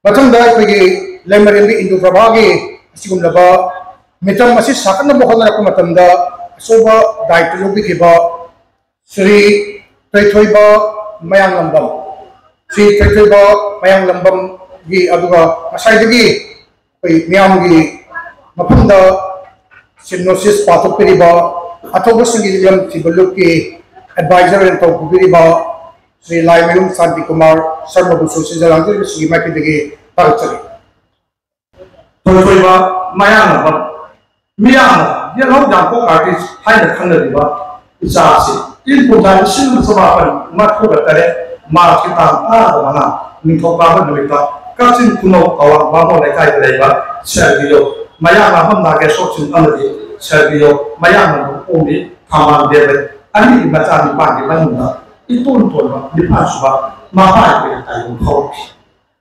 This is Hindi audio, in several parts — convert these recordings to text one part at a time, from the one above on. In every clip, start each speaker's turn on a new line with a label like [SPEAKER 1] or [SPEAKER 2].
[SPEAKER 1] मथंदा अखोगी लेमरेंबी इंदु प्रभागी सिगुमलबा मितम असी साकन बहनरक मतमदा अशोबा दायित्व लौबिखिबा श्री थैथोइबा मयांगलंबम श्री थैथोइबा मयांगलंबम गी अदुगा असाइदगी कोई मियामगी मफमदा सिनोसिस पाथोपिरिबा अथोबसंगी लम थिबलुकी एडवाइजर एंड तौबिरिबा श्री लाइमेलुम शांति कुमार शर्मा बुसु सिजलांजल सिगी माइकिदगी पारचरी
[SPEAKER 2] थैथोइबा मयांगलंबम मियाम येलो जाको आर्टिस्ट हाइना खंगरिबा इचासी इन पुजान सिन सभापन माथुगतरे मार्किता आदमना निथोकाबा नुइता काचिन कुनो अवा बामो लेखाइ लेबा सर्बियो मयांगलंबम नागे सोचिन अनदि सर्बियो मयांगलंबम ओमि थामान देबे अनि मचानि पांगे मनुना इतोन तोनबा निपासुबा माहाय पे तायु खौखि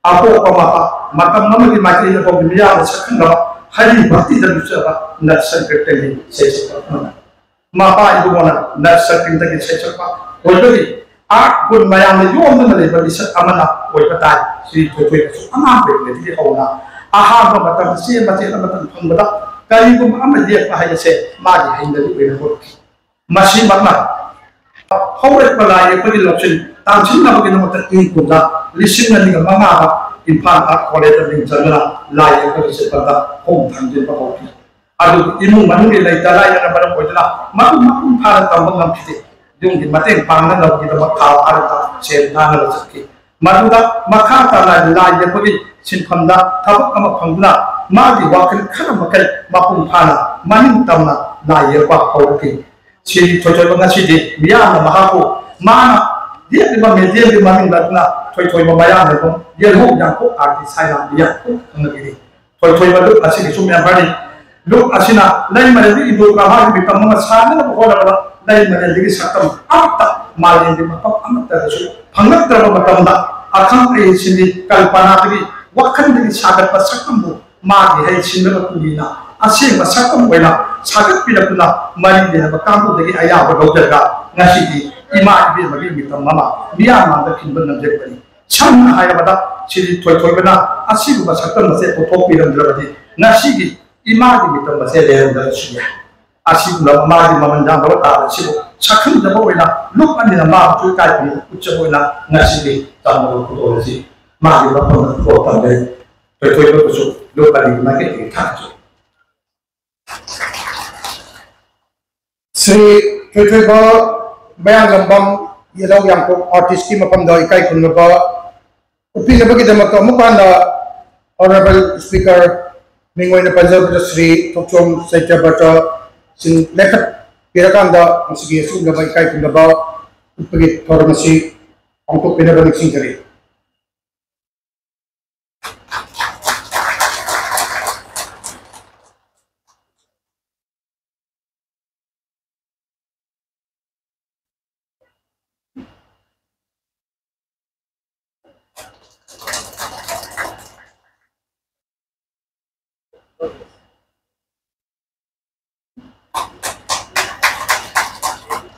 [SPEAKER 2] आपो पमाता मतम नमदि माइकिन को मियाम सखंगा हरी भक्ति दरुचबा नट संकटनि सेचपा मापा इबोना नट संकटनि सेचपा ओइबदि आ गुण मयाम योम न लेबा दिस अमना ओइबता श्री थोथोइ अमा बेने दि होना आहा मतम से मते मतम फंगबदा करिगुम अमदि हायसे मागि हिंदि बेने होखि मसी मकना हौरे पलाय पगि लक्षण तांसिन नबगि नमत इन कुदा लिसिंग ननि गमामा इम्फाल आर्ट कॉलेज में चलना लाइव कर से पता होम थंजे पकोटी अदु इमु मनुगे लेता लाइव ना बरम कोइदना मनु फार तंबं लमखिते जोंगी मते पांगना लबगि दम खा आरता सेल नाना लचके मनुदा मखा ताला लाइव पगि सिनफंदा थबक अम फंगना मागी वाकन खन मकल मापुम फाना मनिं तमना लाइव पा होके छि थोचोबंगा सिदि मियाना महाको माना ये दिमा मेडियम दिमा मिन लतना थोय मया ने को ये हो जाको आर्टिस्ट साइना या को नगिरि थोय बदु असि कि सुम्या बानी लोक असिना लै मरे इदो का हा बि तम साने न हो लबा लै मरे दिगि सतम आत मालिन दि मत अमत दसु फंगत तरब मतम दा अखम ए सिनि कल्पना दि वखन दि सागत पसकम बु मागी है सिन कुलीना असे मसकम वेला सागत पिलकुना मरि दे न कांगु दि आया बगौजगा ngasi di ima ibi magi mitam mama biya manda kinban namjek bani cham haya bada chiri thoi bana asi gu basaktan mase to thok piram drabadi ngasi gi ima di mitam mase leram da chiya asi gu ma di maman jang ba ta chibo chakhan da bo ina luk ani na ma chu kai pi ucha bo ina ngasi gi tam bo ko to si ma di ba pon ko tam de thoi ba chu luk ani ma ke ti tha chu Sri Thoi Myanglambam yellow yanko artist ki mapam da ikai kunba upi nabagi da makam mukanda honorable speaker mingoi na Punjab Sri Thokchom Saitya sing lekat pirakanda masigi su nabai ikai kunba upagi formasi angko pinabalik singkari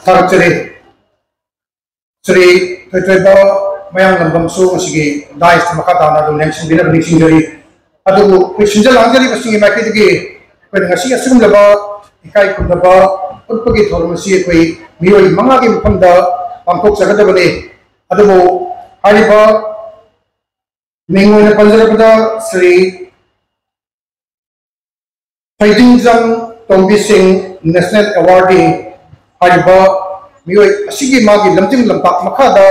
[SPEAKER 2] Tarcere Sri Thaiba Myanglambam so masigi dais makata na dum next dinner mixing jari adu sinjal angari masigi makidigi pen ngasi asum laba ikai kundaba utpagi thormasi koi mioi mangagi mphanda pangkok sagada bane adu hariba mingoi na panjarapada Sri Thaitingjang Tombi Singh National Awardee hariba mioi asigi magi lamtim lampak makada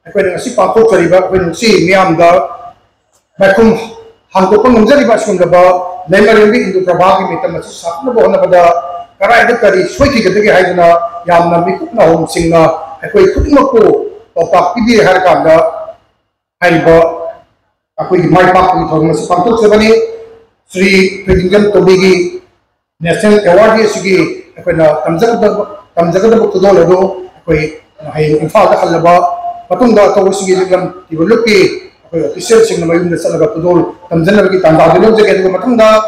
[SPEAKER 2] akwai ngasi pangko chariba akwai ngasi miam da bakum hangko pang ngajariba sundaba lemarembi indu prabhagi mitam asi sakna bohna bada karai da kari soiki gadagi haiduna yamna mikupna hom singna akwai khutmako topak pibi har kanda hariba akwai mai pak ni thormasi pangko chabani Sri Thaitingjang Tombi National Awardee asigi akwai na tamjagada bukudol ado akwai hay infal da khalaba patungda tawsigi jigam tibuluki akwai official sing na mayum da salaga kudol tamjana bagi tanda dilo jage matungda